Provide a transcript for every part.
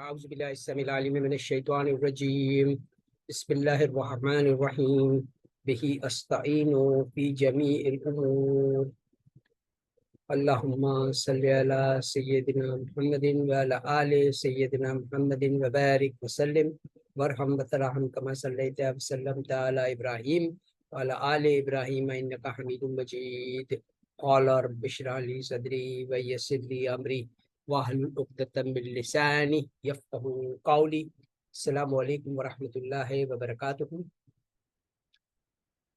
أعوذ بالله السميع العليم من الشيطان الرجيم بسم الله الرحمن الرحيم به أستعين في جميع الأمور اللهم صل على سيدنا محمد وعلى آل سيدنا محمد وبارك وسلم وارحم وترحم كما صليت وسلمت على إبراهيم وعلى آل إبراهيم إنك حميد مجيد قال رب اشرح لي صدري ويسر لي أمري واحلل عقدة من لساني يفقهوا قولي. Assalamu alaikum wa rahmatullahi wa barakatuh.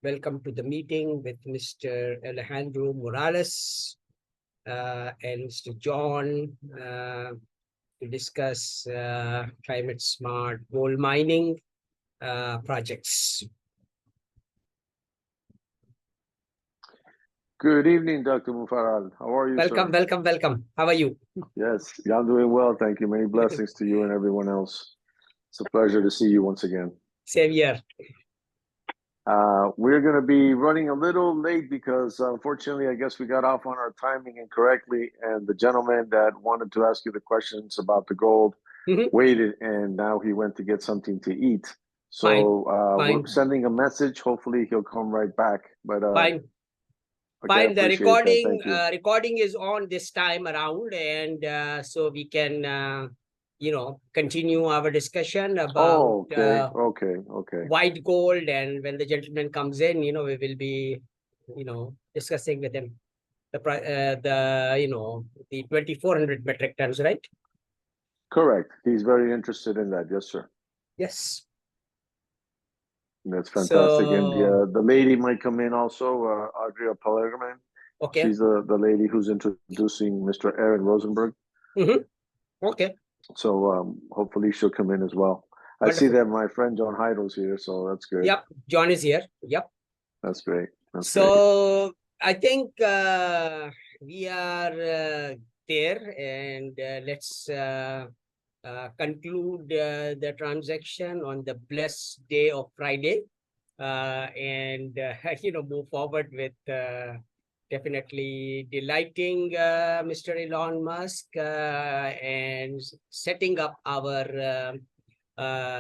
Welcome to the meeting with Mr. Alejandro Morales and Mr. John to discuss climate smart gold mining projects. Good evening, Dr. Mufaral. How are you, Welcome, sir? welcome. How are you? Yes, I'm doing well. Thank you. Many blessings to you and everyone else. It's a pleasure to see you once again. Same here. We're going to be running a little late because, unfortunately, I guess we got off on our timing incorrectly. And the gentleman that wanted to ask you the questions about the gold waited, and now he went to get something to eat. So Fine. we're sending a message. Hopefully, he'll come right back. But Fine. Okay, Fine. The recording is on this time around, and so we can, continue our discussion about okay. white gold. And when the gentleman comes in, we will be, discussing with him the 2,400 metric tons, right? Correct. He's very interested in that. Yes, sir. Yes. That's fantastic. So, and the lady might come in also, Adria Pellerman. Okay. She's the lady who's introducing Mr. Aaron Rosenberg. Okay. So hopefully she'll come in as well. Wonderful. I see that my friend John Heidel's here, so that's good. Yep, John is here. Yep. That's great. So I think we are there, and let's conclude the transaction on the blessed day of Friday, and move forward with definitely delighting Mr. Elon Musk and setting up our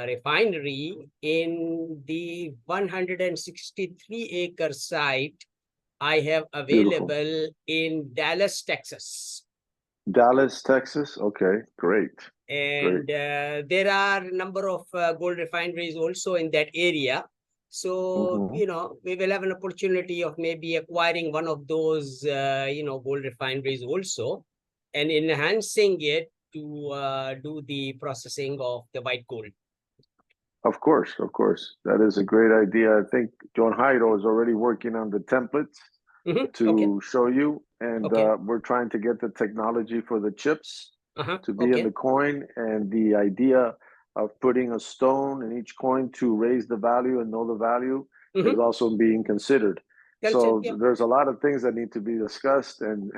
refinery in the 163-acre site I have available. Beautiful. In Dallas, Texas. Dallas, Texas. Okay, great. And there are a number of gold refineries also in that area. So, we will have an opportunity of maybe acquiring one of those, gold refineries also, and enhancing it to do the processing of the white gold. Of course. That is a great idea. I think John Heidel is already working on the templates to show you. And we're trying to get the technology for the chips to be in the coin. And the idea of putting a stone in each coin to raise the value and know the value is also being considered. So there's a lot of things that need to be discussed and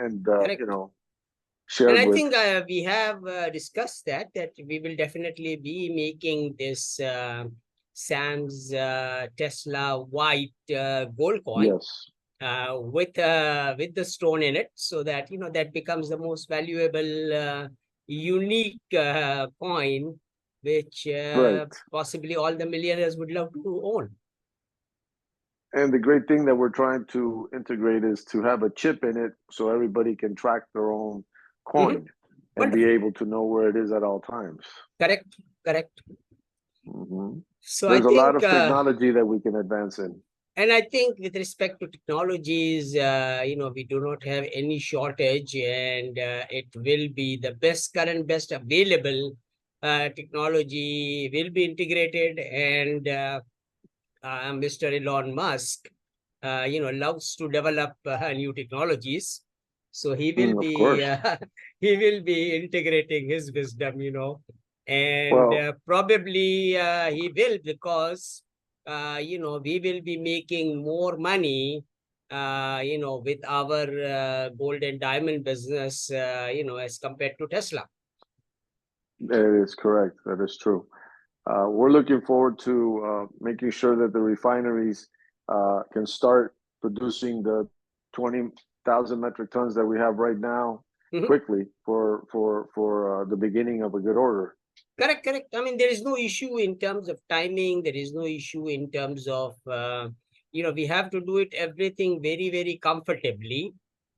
shared. And I think we have discussed that we will definitely be making this SAMS Tesla white gold coin. Yes. With the stone in it, so that that becomes the most valuable unique coin, which possibly all the millionaires would love to own. And the great thing that we're trying to integrate is to have a chip in it so everybody can track their own coin and be able to know where it is at all times. Correct. So there's a lot of technology that we can advance in. And I think with respect to technologies, we do not have any shortage, and it will be the best available technology will be integrated. And Mr. Elon Musk, loves to develop new technologies, so he will he will be integrating his wisdom, and probably he will, because. We will be making more money, with our gold and diamond business, as compared to Tesla. That is correct. That is true. We're looking forward to making sure that the refineries can start producing the 20,000 metric tons that we have right now quickly for the beginning of a good order. Correct, correct. I mean, there is no issue in terms of timing. There is no issue in terms of, we have to do it everything very, very comfortably,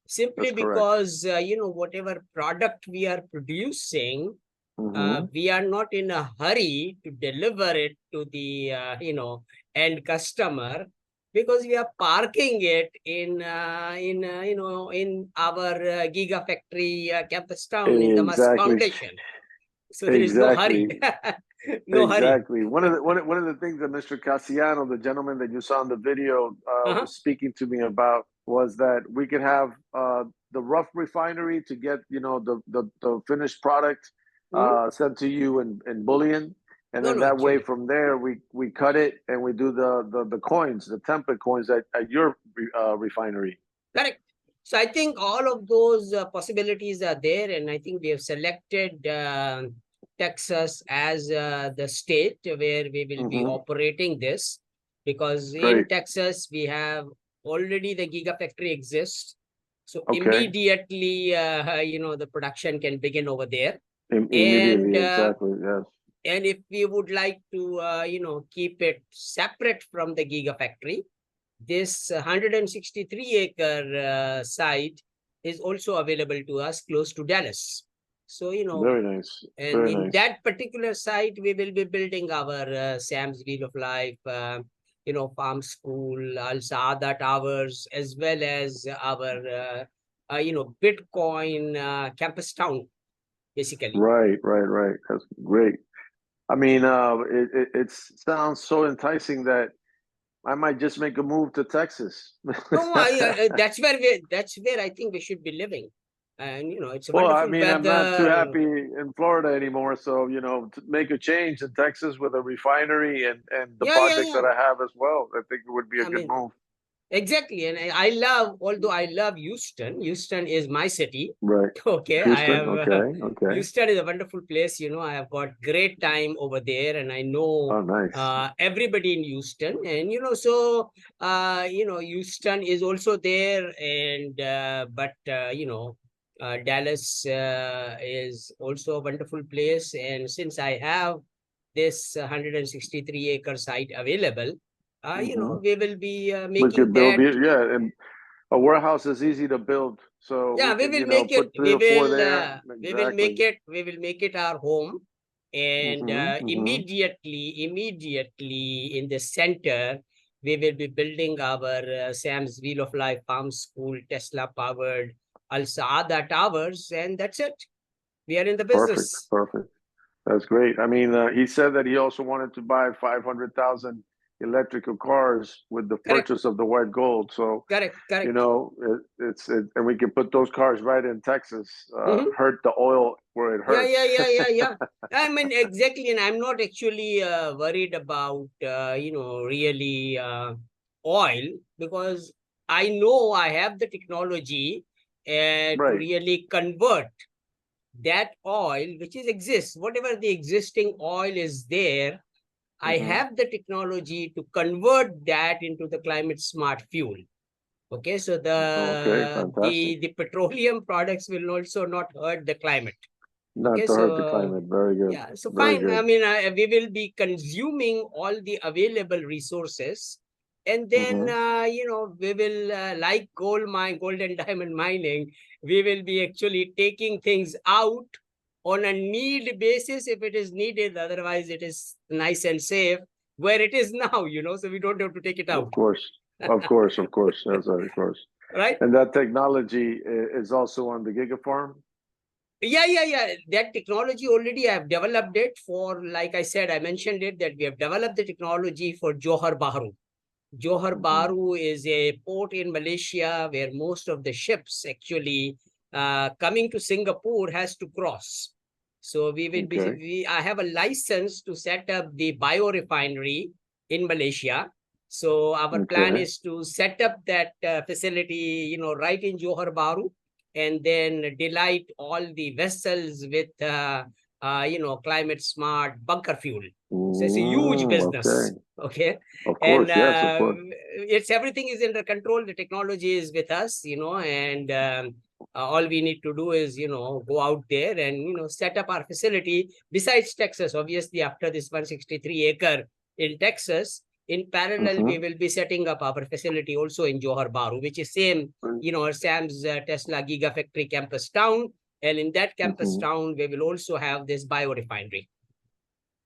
simply That's correct. because, whatever product we are producing, Mm-hmm. we are not in a hurry to deliver it to the, end customer, because we are parking it in our gigafactory campus town in the Musk Exactly. Foundation. So there is no hurry. Exactly. No hurry. Exactly. One of the things that Mr. Cassiano, the gentleman that you saw in the video, Uh-huh. was speaking to me about was that we could have the rough refinery to get the finished product Mhm. sent to you in bullion, and No, then no, that way actually. from there we cut it and we do the coins, the template coins at your refinery. Correct. So I think all of those possibilities are there, and I think we have selected Texas as the state where we will be Mm-hmm. operating this, because in Great. Texas we have already the gigafactory exists. So Okay. immediately, the production can begin over there. Immediately. And Exactly. Yes. and if we would like to, keep it separate from the gigafactory, this 163-acre site is also available to us close to Dallas. So, Very nice. and Very in nice. that particular site, we will be building our SAMS Wheel of Life, farm school, Saadah towers, as well as our, Bitcoin campus town, basically. Right. That's great. I mean, it sounds so enticing that I might just make a move to Texas. No, that's where I think we should be living. And, it's a Well, I wonderful mean, I'm not too weather. happy in Florida anymore. So, to make a change in Texas with a refinery and the Yeah, yeah, projects yeah. that I have as well, I think it would be a I good mean, move. exactly. And although I love Houston is my city. Right. Okay. I Houston. have, Okay. Houston is a wonderful place. I have got great time over there, and I know Oh, nice. everybody in Houston. And, so, Houston is also there. And, Dallas is also a wonderful place. And since I have this 163-acre site available, Mm-hmm. we will be We making could build that. it. Yeah. And a warehouse is easy to build. So we Yeah, we can, will make it. put three or four there. We will make Exactly. it. We will make it our home, and Mm-hmm. immediately in the center, we will be building our Sam's Wheel of Life Farm School, Tesla powered Al Saada towers, and that's it. We are in the Perfect. business. Perfect. That's great. I mean, he said that he also wanted to buy 500,000 electrical cars with the Correct. purchase of the white gold. So, Correct. Correct. and we can put those cars right in Texas, Mm-hmm. hurt the oil where it Yeah, hurts. yeah. I mean, exactly. And I'm not actually worried about, really oil, because I know I have the technology to Right. really convert that oil, which exists, whatever the existing oil is there. I Mm-hmm. have the technology to convert that into the climate smart fuel. Okay, so Okay, fantastic. the petroleum products will also not hurt the climate. Not Okay, to hurt the so climate. Very good. yeah, so Very fine. I good. mean, we will be consuming all the available resources, and then Mm-hmm. we will, like gold and diamond mining, we will be actually taking things out on a need basis if it is needed. Otherwise, it is nice and safe where it is now. So we don't have to take it Of out. course. Of course. Of course. That's of course. Right? And that technology is also on the Gigafarm. Yeah. That technology already I have developed it for, like I said, I mentioned it, that we have developed the technology for Johor Bahru. Johor Mm-hmm. Bahru is a port in Malaysia where most of the ships actually coming to Singapore has to cross. So I have a license to set up the biorefinery in Malaysia. So our plan Okay. is to set up that facility, right in Johor Bahru, and then delight all the vessels with, climate smart bunker fuel. So it's a huge Okay. business. Okay. Of And course. Yes, of course. it's everything is under control. The technology is with us, and all we need to do is, go out there and, set up our facility besides Texas. Obviously, after this 163-acre in Texas, in parallel, we will be setting up our facility also in Johor Bahru, which is same, SAMS Tesla Gigafactory campus town. And in that campus town, we will also have this biorefinery.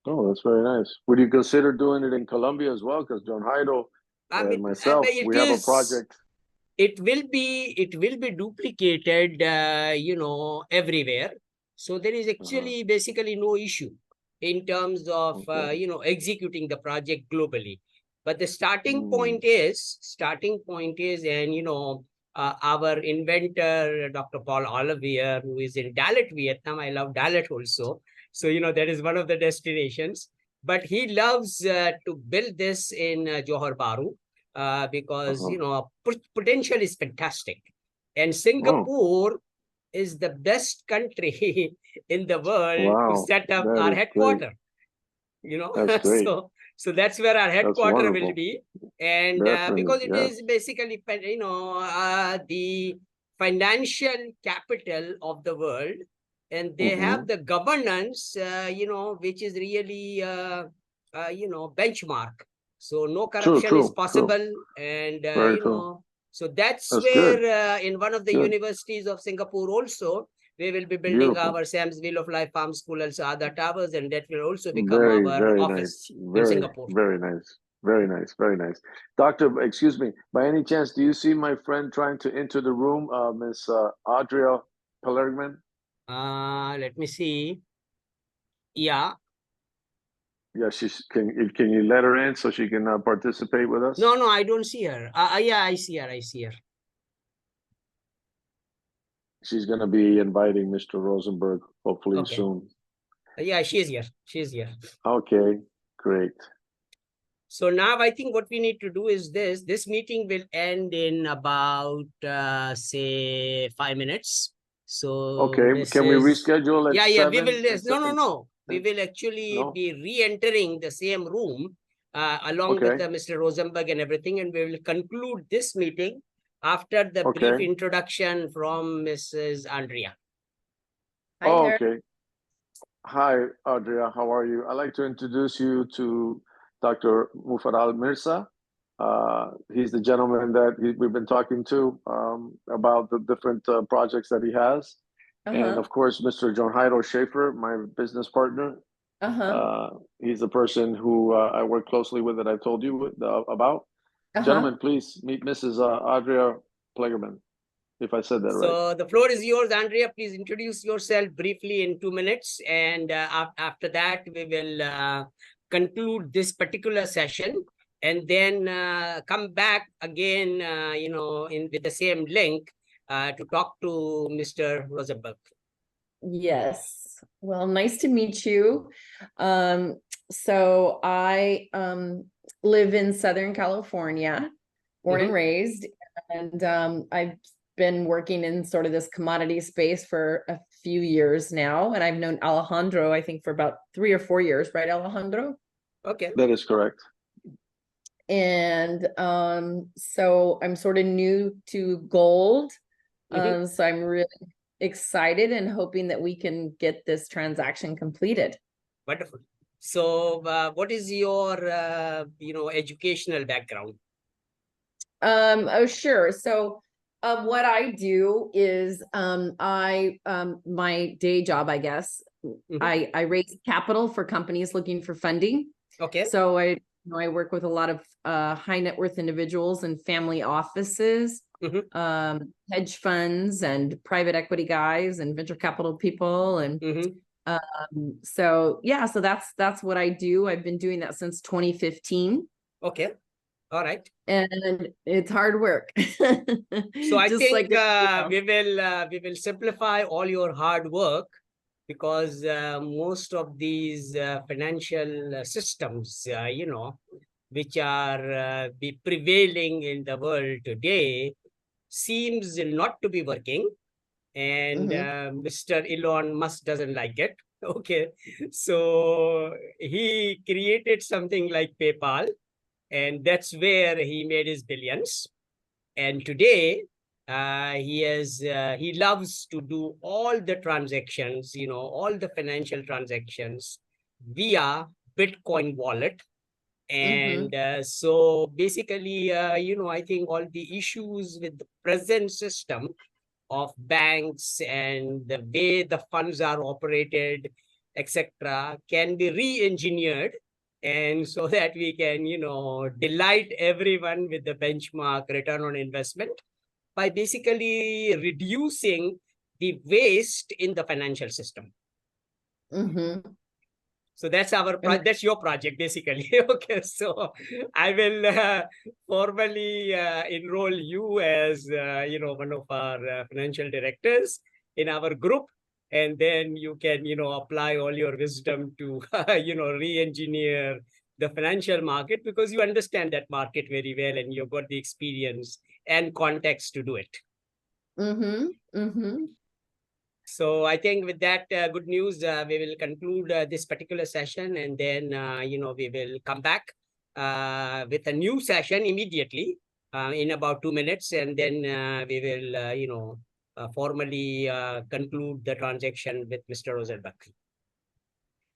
Oh, that's very nice. Would you consider doing it in Colombia as well? Because John Jairo and myself, we have a project. It will be duplicated, everywhere. So there is actually basically no issue in terms of, executing the project globally. But the starting point is, and, our inventor, Dr. Paul Olivier, who is in Dalat, Vietnam. I love Dalat also. So, that is one of the destinations. But he loves to build this in Johor Bahru. Because potential is fantastic, and Singapore is the best country in the world to set up our headquarters. That's great. So that's where our headquarters will be, and because it is basically the financial capital of the world, and they have the governance, which is really benchmark. So no corruption is possible. And, so that's where in one of the universities of Singapore also, we will be building our SAMS Wheel of Life Farm School, also Saadah Towers, and that will also become our office in Singapore. Very nice. Very nice. Very nice. Doctor, excuse me, by any chance, do you see my friend trying to enter the room, Miss Adria Pellerman? Let me see. Yeah. Yeah, can you let her in so she can participate with us? No, I don't see her. Yeah, I see her. She's going to be inviting Mr. Rosenberg hopefully soon. Yeah, she's here. Okay, great. So now I think what we need to do is this meeting will end in about say 5 minutes. So can we reschedule at 7? We will. No. We will actually be re-entering the same room along with Mr. Rosenberg and everything, and we will conclude this meeting after the brief introduction from Mrs. Andrea. Hi, Hi, Andrea. How are you? I'd like to introduce you to Dr. Mufaddal Mirza. He's the gentleman that we've been talking to about the different projects that he has. And of course, Mr. John Jairo Schaefer, my business partner. He's the person who I work closely with that I told you about. Gentlemen, please meet Mrs. Adria Plegerman, if I said that right. So the floor is yours, Andrea. Please introduce yourself briefly in 2 minutes. And after that, we will conclude this particular session and then come back again, with the same link to talk to Mr. Rosenberg. Yes. Well, nice to meet you. So I live in Southern California, born and raised, and I've been working in sort of this commodity space for a few years now. And I've known Alejandro, I think, for about 3 or 4 years, right, Alejandro? Okay. That is correct. And so I'm sort of new to gold. So I'm really excited and hoping that we can get this transaction completed. Wonderful. So what is your, educational background? Oh, sure. So what I do is my day job, I guess, I raise capital for companies looking for funding. Okay. So I work with a lot of high net worth individuals and family offices, hedge funds and private equity guys and venture capital people. And so that's what I do. I've been doing that since 2015. Okay. All right. And it's hard work. So I think we will simplify all your hard work, because most of these financial systems, which are be prevailing in the world today, seems not to be working. And Mr. Elon Musk doesn't like it. Okay. So he created something like PayPal, and that's where he made his billions. And today, He loves to do all the transactions, all the financial transactions via Bitcoin wallet. And so basically, I think all the issues with the present system of banks and the way the funds are operated, etc., can be re-engineered, and so that we can, delight everyone with the benchmark return on investment by basically reducing the waste in the financial system. So that's that's your project, basically. Okay, so I will formally enroll you as one of our financial directors in our group, and then you can apply all your wisdom to re-engineer the financial market, because you understand that market very well and you've got the experience and context to do it. So I think with that good news, we will conclude this particular session, and then, we will come back with a new session immediately in about 2 minutes, and then we will, formally conclude the transaction with Mr. Rosenbach.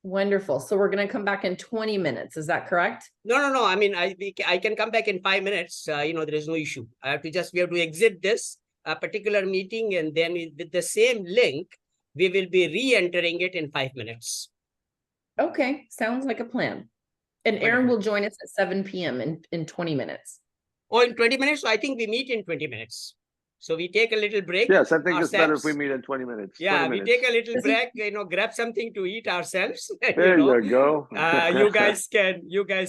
Wonderful. So we're going to come back in 20 minutes. Is that correct? No. I mean, I can come back in 5 minutes. There is no issue. We have to exit this particular meeting, and then with the same link, we will be re-entering it in 5 minutes. Okay, sounds like a plan. And Aaron will join us at 7 p.m. in 20 minutes. Oh, in 20 minutes? So I think we meet in 20 minutes. So we take a little break. Yes, I think it's better if we meet in 20 minutes. Yeah, 20 we take a little break, grab something to eat ourselves. There you go. You guys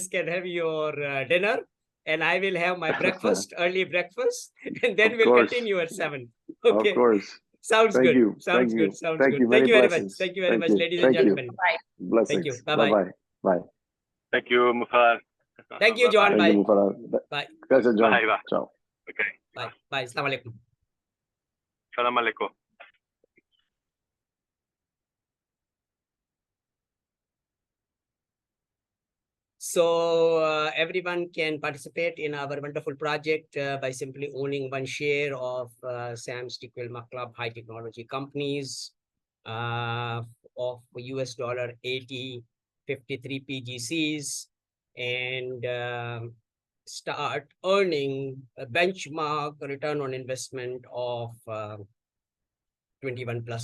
can have your dinner, and I will have my breakfast, early breakfast, and then we'll continue at 7. Okay. Of course. Sounds Thank good. you. Sounds good. Sounds good. You. Thank you very Blessings. much. Thank you very much, you. ladies and gentlemen. Bye. Blessings. Thank you. Bye-bye. Bye. Thank you, Mufar. Thank you, John. Thank Bye. you, Bye. Gracias, John. Bye. Ciao. Okay. Bye. Bye. Assalamu alaikum. Salam alaikum. So everyone can participate in our wonderful project by simply owning one share of SAMS TQLMA Club High Technology Companies of $80.53 PGCs, and start earning a benchmark return on investment of 21+%.